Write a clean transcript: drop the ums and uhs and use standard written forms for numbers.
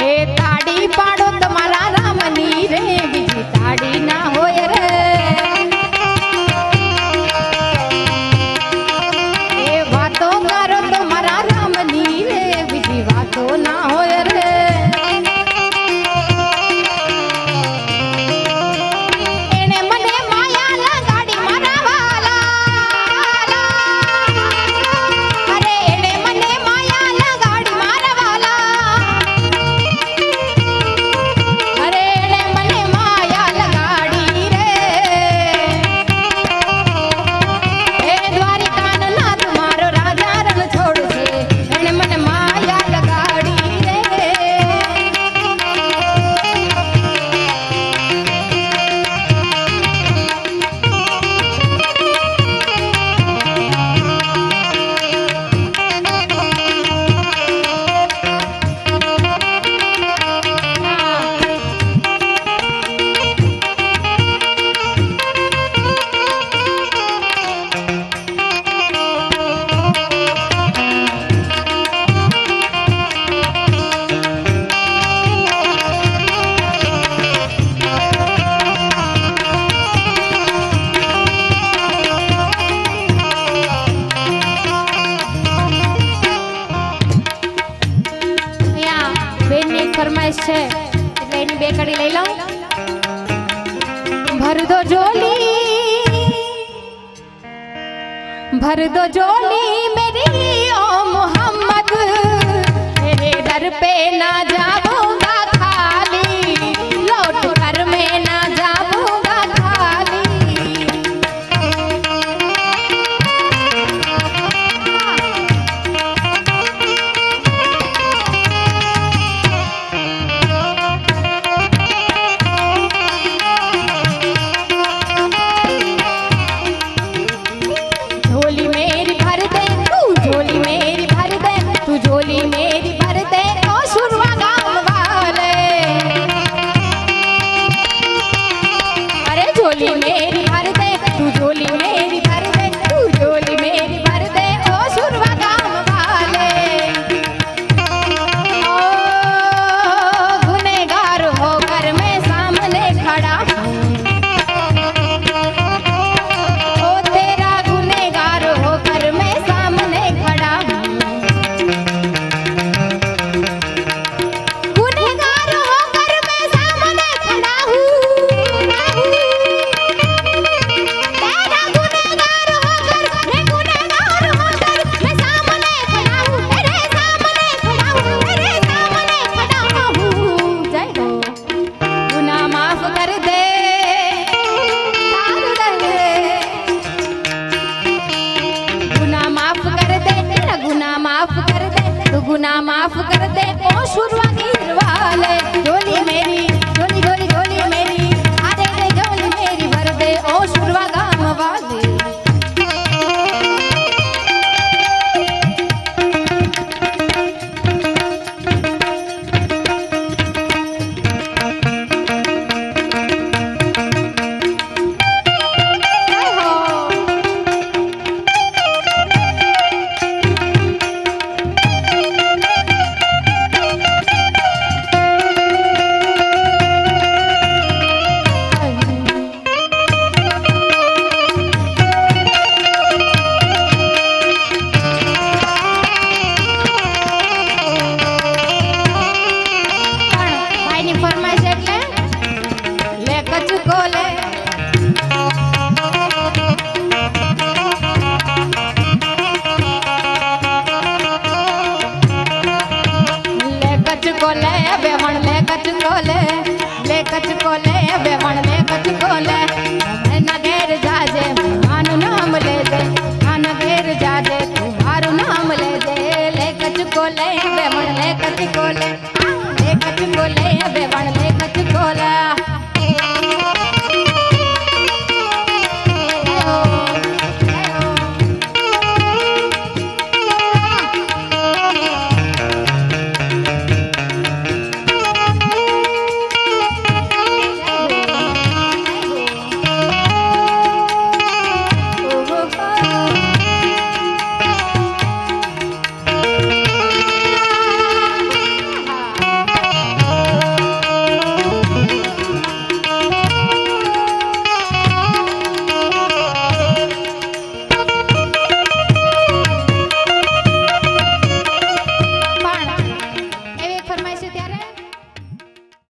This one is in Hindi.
ए ताड़ी पाड़ो तुम्हारा रामनी रे बीजी ताड़ी ना होय रे ए वातो करो तुम्हारा रामनी रे बीजी वातो ना होय रे एने मने माया लगाड़ी मारा वाला अरे एने मने माया लगाड़ी मारा वाला अरे एने मने माया लगाड़ी रे ए द्वारिकान नाथ मारो राजा रण छोड़ दे एने मने माया लगाड़ी रे फरमाइश है એટલે એની બે કડી લઈ લઉં भर दो झोली मेरी ओ मोहम्मद तेरे दर पे ना जाऊंगा खाली लौट कर मैं ना जाऊंगा खाली झोली मेरी भर दे तू झोली मेरी भर दे ओ शुरवा गाँव वाले अरे झोली मेरी भर दे तू झोली मेरी भर दे तू झोली मेरी भर दे ओ शुरवा गाँव वाले ओ गुनहगार होकर मैं सामने खड़ा हूँ ओ तेरा गुनहगार होकर मैं सामने खड़ा हूँ गुनहगार होकर मैं सामने खड़ा हूँ तेरा गुनहगार होकर मैं सामने खड़ा हूँ तेरे सामने खड़ा हूँ तेरे सामने खड़ा हूँ जय हो गुनाह माफ कर दे गुनाह माफ कर दे तेरा गुनाह माफ कर दे तू गुनाह माफ कर दे ओ शुरवा गिर वाले झोली मेरी झोली झोली झोली मेरी अरे रे झोली मेरी भर दे ओ शुरवा गाम वाले जय हो ભાઈની ફરમાઈશ એટલે લે કચુકો લે कचको ले बेवण ले कचको ले कचको ले बेवण ले कचको ले ना घेर जाजे मानु नाम ले दे ना घेर जाजे तू मारू नाम ले दे ले कचको ले बेवण ले कचको ले कचको ले बेवण ले कचको ले